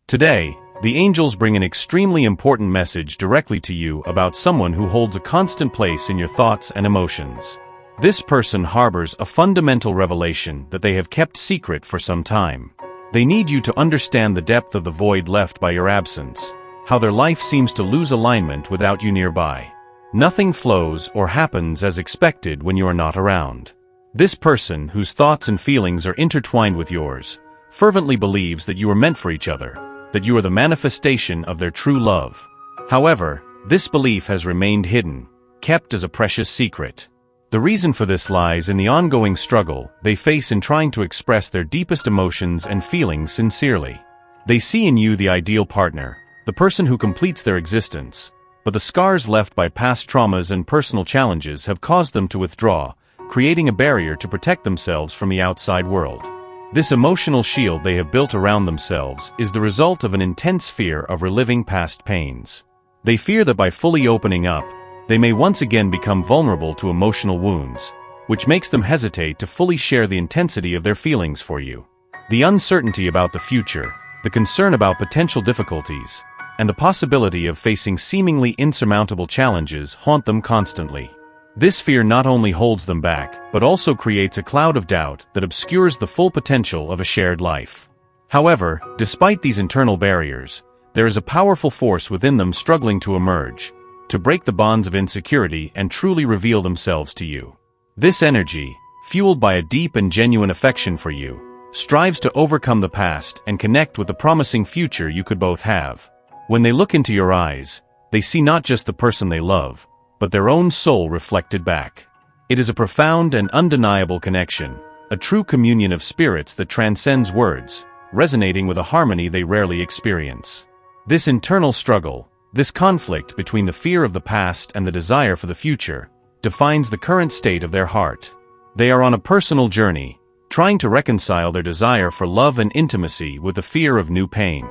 Today, the angels bring an extremely important message directly to you about someone who holds a constant place in your thoughts and emotions. This person harbors a fundamental revelation that they have kept secret for some time. They need you to understand the depth of the void left by your absence, how their life seems to lose alignment without you nearby. Nothing flows or happens as expected when you are not around. This person, whose thoughts and feelings are intertwined with yours, fervently believes that you are meant for each other, that you are the manifestation of their true love. However, this belief has remained hidden, kept as a precious secret. The reason for this lies in the ongoing struggle they face in trying to express their deepest emotions and feelings sincerely. They see in you the ideal partner, the person who completes their existence, but the scars left by past traumas and personal challenges have caused them to withdraw, creating a barrier to protect themselves from the outside world. This emotional shield they have built around themselves is the result of an intense fear of reliving past pains. They fear that by fully opening up, they may once again become vulnerable to emotional wounds, which makes them hesitate to fully share the intensity of their feelings for you. The uncertainty about the future, the concern about potential difficulties, and the possibility of facing seemingly insurmountable challenges haunt them constantly. This fear not only holds them back, but also creates a cloud of doubt that obscures the full potential of a shared life. However, despite these internal barriers, there is a powerful force within them struggling to emerge, to break the bonds of insecurity and truly reveal themselves to you. This energy, fueled by a deep and genuine affection for you, strives to overcome the past and connect with the promising future you could both have. When they look into your eyes, they see not just the person they love, but their own soul reflected back. It is a profound and undeniable connection, a true communion of spirits that transcends words, resonating with a harmony they rarely experience. This internal struggle, this conflict between the fear of the past and the desire for the future, defines the current state of their heart. They are on a personal journey, trying to reconcile their desire for love and intimacy with the fear of new pain.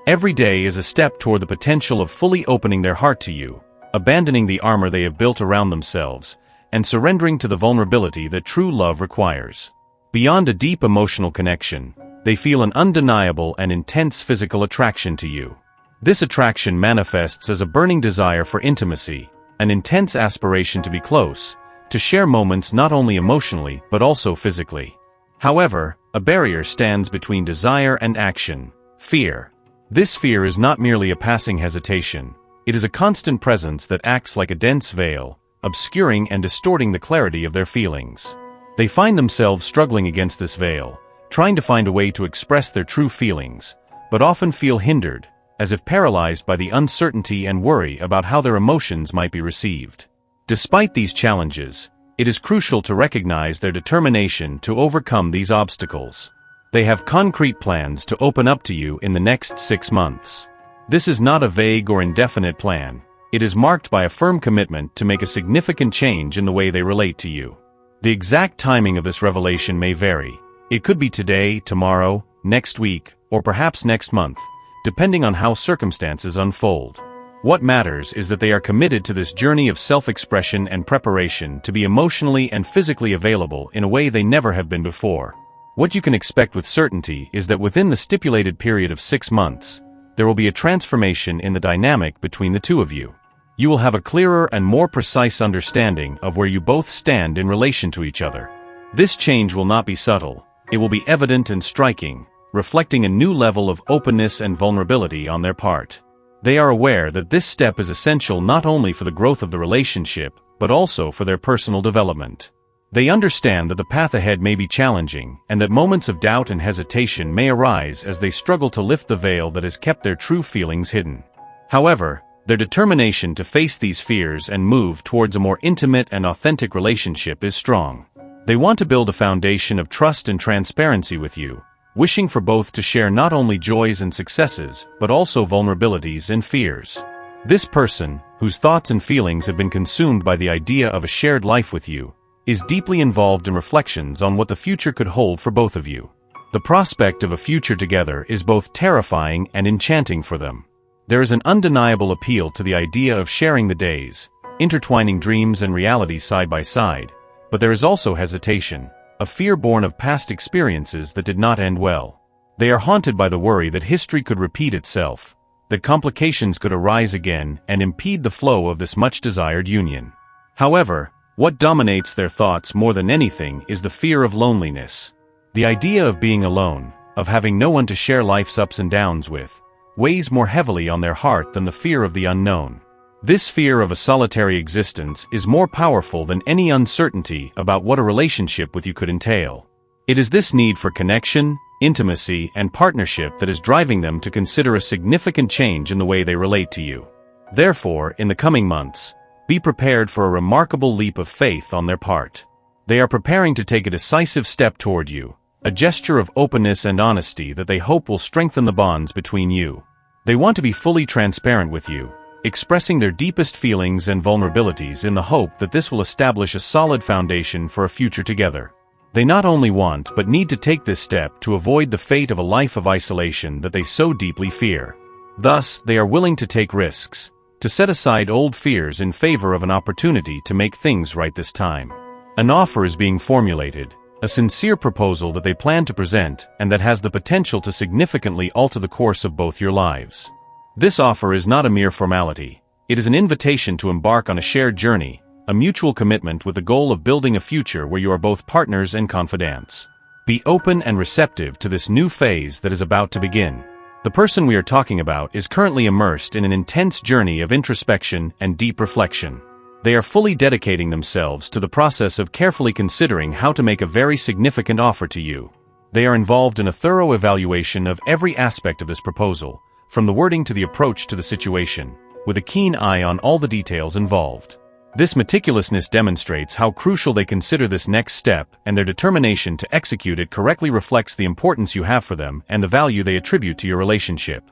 Every day is a step toward the potential of fully opening their heart to you, abandoning the armor they have built around themselves, and surrendering to the vulnerability that true love requires. Beyond a deep emotional connection, they feel an undeniable and intense physical attraction to you. This attraction manifests as a burning desire for intimacy, an intense aspiration to be close, to share moments not only emotionally but also physically. However, a barrier stands between desire and action: fear. This fear is not merely a passing hesitation. It is a constant presence that acts like a dense veil, obscuring and distorting the clarity of their feelings. They find themselves struggling against this veil, trying to find a way to express their true feelings, but often feel hindered, as if paralyzed by the uncertainty and worry about how their emotions might be received. Despite these challenges, it is crucial to recognize their determination to overcome these obstacles. They have concrete plans to open up to you in the next 6 months. This is not a vague or indefinite plan. It is marked by a firm commitment to make a significant change in the way they relate to you. The exact timing of this revelation may vary. It could be today, tomorrow, next week, or perhaps next month, depending on how circumstances unfold. What matters is that they are committed to this journey of self-expression and preparation to be emotionally and physically available in a way they never have been before. What you can expect with certainty is that within the stipulated period of 6 months, there will be a transformation in the dynamic between the two of you. You will have a clearer and more precise understanding of where you both stand in relation to each other. This change will not be subtle. It will be evident and striking, reflecting a new level of openness and vulnerability on their part. They are aware that this step is essential not only for the growth of the relationship, but also for their personal development. They understand that the path ahead may be challenging, and that moments of doubt and hesitation may arise as they struggle to lift the veil that has kept their true feelings hidden. However, their determination to face these fears and move towards a more intimate and authentic relationship is strong. They want to build a foundation of trust and transparency with you, wishing for both to share not only joys and successes, but also vulnerabilities and fears. This person, whose thoughts and feelings have been consumed by the idea of a shared life with you, is deeply involved in reflections on what the future could hold for both of you. The prospect of a future together is both terrifying and enchanting for them. There is an undeniable appeal to the idea of sharing the days, intertwining dreams and reality side by side, but there is also hesitation, a fear born of past experiences that did not end well. They are haunted by the worry that history could repeat itself, that complications could arise again and impede the flow of this much-desired union. However, what dominates their thoughts more than anything is the fear of loneliness. The idea of being alone, of having no one to share life's ups and downs with, weighs more heavily on their heart than the fear of the unknown. This fear of a solitary existence is more powerful than any uncertainty about what a relationship with you could entail. It is this need for connection, intimacy, and partnership that is driving them to consider a significant change in the way they relate to you. Therefore, in the coming months, be prepared for a remarkable leap of faith on their part. They are preparing to take a decisive step toward you, a gesture of openness and honesty that they hope will strengthen the bonds between you. They want to be fully transparent with you, expressing their deepest feelings and vulnerabilities in the hope that this will establish a solid foundation for a future together. They not only want but need to take this step to avoid the fate of a life of isolation that they so deeply fear. Thus, they are willing to take risks, to set aside old fears in favor of an opportunity to make things right this time. An offer is being formulated, a sincere proposal that they plan to present and that has the potential to significantly alter the course of both your lives. This offer is not a mere formality. It is an invitation to embark on a shared journey, a mutual commitment with the goal of building a future where you are both partners and confidants. Be open and receptive to this new phase that is about to begin. The person we are talking about is currently immersed in an intense journey of introspection and deep reflection. They are fully dedicating themselves to the process of carefully considering how to make a very significant offer to you. They are involved in a thorough evaluation of every aspect of this proposal, from the wording to the approach to the situation, with a keen eye on all the details involved. This meticulousness demonstrates how crucial they consider this next step, and their determination to execute it correctly reflects the importance you have for them and the value they attribute to your relationship.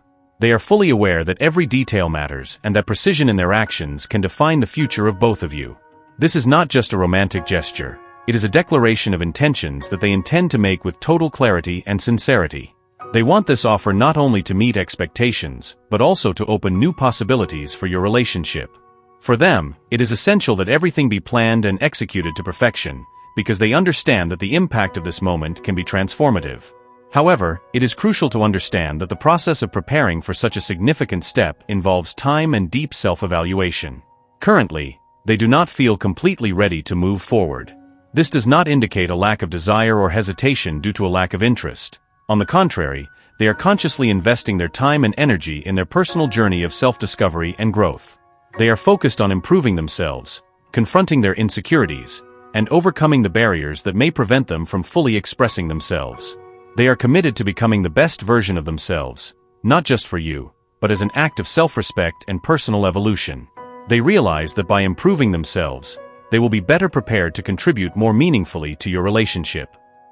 They are fully aware that every detail matters and that precision in their actions can define the future of both of you. This is not just a romantic gesture. It is a declaration of intentions that they intend to make with total clarity and sincerity. They want this offer not only to meet expectations, but also to open new possibilities for your relationship. For them, it is essential that everything be planned and executed to perfection, because they understand that the impact of this moment can be transformative. However, it is crucial to understand that the process of preparing for such a significant step involves time and deep self-evaluation. Currently, they do not feel completely ready to move forward. This does not indicate a lack of desire or hesitation due to a lack of interest. On the contrary, they are consciously investing their time and energy in their personal journey of self-discovery and growth. They are focused on improving themselves, confronting their insecurities, and overcoming the barriers that may prevent them from fully expressing themselves. They are committed to becoming the best version of themselves, not just for you, but as an act of self-respect and personal evolution. They realize that by improving themselves, they will be better prepared to contribute more meaningfully to your relationship.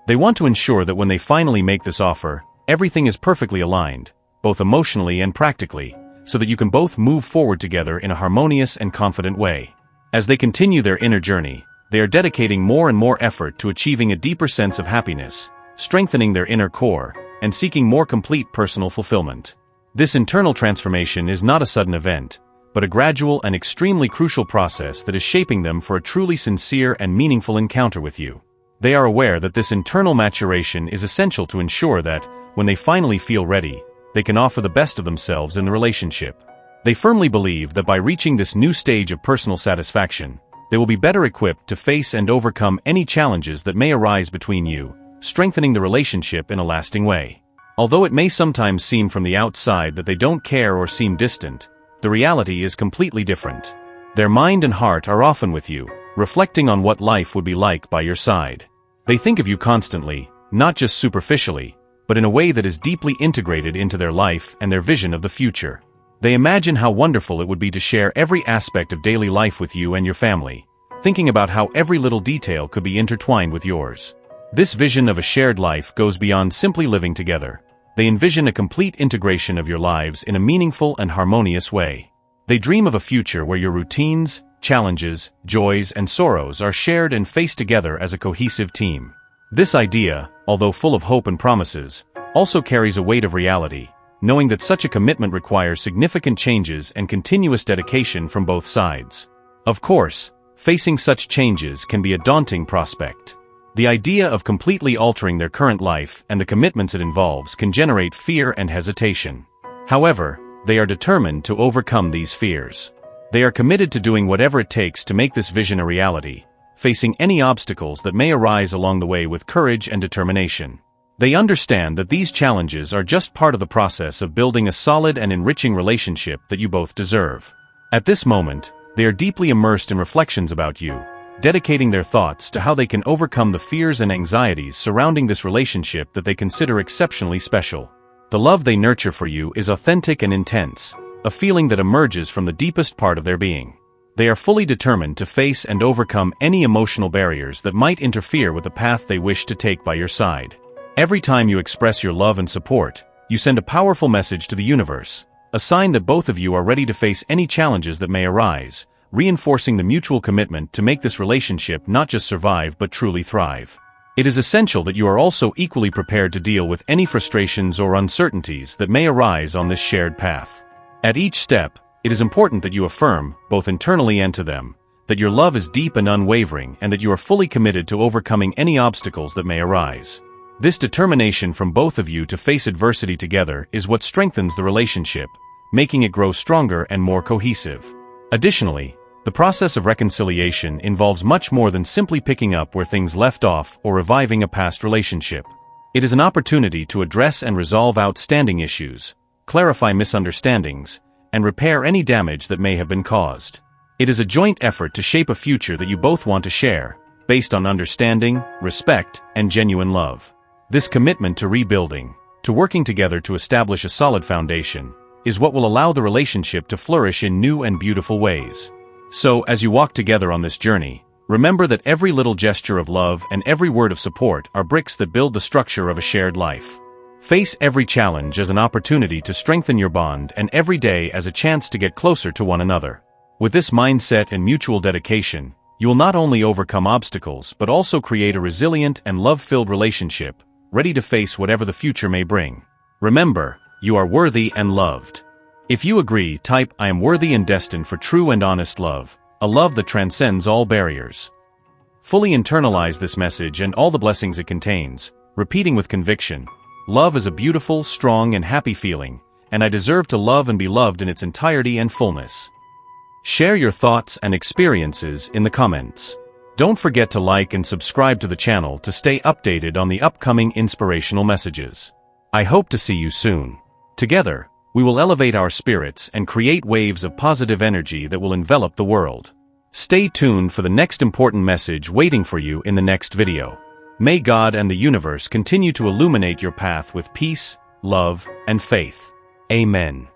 They want to ensure that when they finally make this offer, everything is perfectly aligned, both emotionally and practically, so that you can both move forward together in a harmonious and confident way. As they continue their inner journey, they are dedicating more and more effort to achieving a deeper sense of happiness, strengthening their inner core, and seeking more complete personal fulfillment. This internal transformation is not a sudden event, but a gradual and extremely crucial process that is shaping them for a truly sincere and meaningful encounter with you. They are aware that this internal maturation is essential to ensure that, when they finally feel ready, they can offer the best of themselves in the relationship. They firmly believe that by reaching this new stage of personal satisfaction, they will be better equipped to face and overcome any challenges that may arise between you, strengthening the relationship in a lasting way. Although it may sometimes seem from the outside that they don't care or seem distant, the reality is completely different. Their mind and heart are often with you, reflecting on what life would be like by your side. They think of you constantly, not just superficially, but in a way that is deeply integrated into their life and their vision of the future. They imagine how wonderful it would be to share every aspect of daily life with you and your family, thinking about how every little detail could be intertwined with yours. This vision of a shared life goes beyond simply living together. They envision a complete integration of your lives in a meaningful and harmonious way. They dream of a future where your routines, challenges, joys, and sorrows are shared and faced together as a cohesive team. This idea, although full of hope and promises, also carries a weight of reality, knowing that such a commitment requires significant changes and continuous dedication from both sides. Of course, facing such changes can be a daunting prospect. The idea of completely altering their current life and the commitments it involves can generate fear and hesitation. However, they are determined to overcome these fears. They are committed to doing whatever it takes to make this vision a reality, facing any obstacles that may arise along the way with courage and determination. They understand that these challenges are just part of the process of building a solid and enriching relationship that you both deserve. At this moment, they are deeply immersed in reflections about you, dedicating their thoughts to how they can overcome the fears and anxieties surrounding this relationship that they consider exceptionally special. The love they nurture for you is authentic and intense, a feeling that emerges from the deepest part of their being. They are fully determined to face and overcome any emotional barriers that might interfere with the path they wish to take by your side. Every time you express your love and support, you send a powerful message to the universe, a sign that both of you are ready to face any challenges that may arise, reinforcing the mutual commitment to make this relationship not just survive but truly thrive. It is essential that you are also equally prepared to deal with any frustrations or uncertainties that may arise on this shared path. At each step, it is important that you affirm, both internally and to them, that your love is deep and unwavering and that you are fully committed to overcoming any obstacles that may arise. This determination from both of you to face adversity together is what strengthens the relationship, making it grow stronger and more cohesive. Additionally, the process of reconciliation involves much more than simply picking up where things left off or reviving a past relationship. It is an opportunity to address and resolve outstanding issues, clarify misunderstandings, and repair any damage that may have been caused. It is a joint effort to shape a future that you both want to share, based on understanding, respect, and genuine love. This commitment to rebuilding, to working together to establish a solid foundation, is what will allow the relationship to flourish in new and beautiful ways. So, as you walk together on this journey, remember that every little gesture of love and every word of support are bricks that build the structure of a shared life. Face every challenge as an opportunity to strengthen your bond and every day as a chance to get closer to one another. With this mindset and mutual dedication, you will not only overcome obstacles but also create a resilient and love-filled relationship, ready to face whatever the future may bring. Remember, you are worthy and loved. If you agree, type "I am worthy and destined for true and honest love, a love that transcends all barriers." Fully internalize this message and all the blessings it contains, repeating with conviction, "Love is a beautiful, strong, and happy feeling, and I deserve to love and be loved in its entirety and fullness." Share your thoughts and experiences in the comments. Don't forget to like and subscribe to the channel to stay updated on the upcoming inspirational messages. I hope to see you soon. Together, we will elevate our spirits and create waves of positive energy that will envelop the world. Stay tuned for the next important message waiting for you in the next video. May God and the universe continue to illuminate your path with peace, love, and faith. Amen.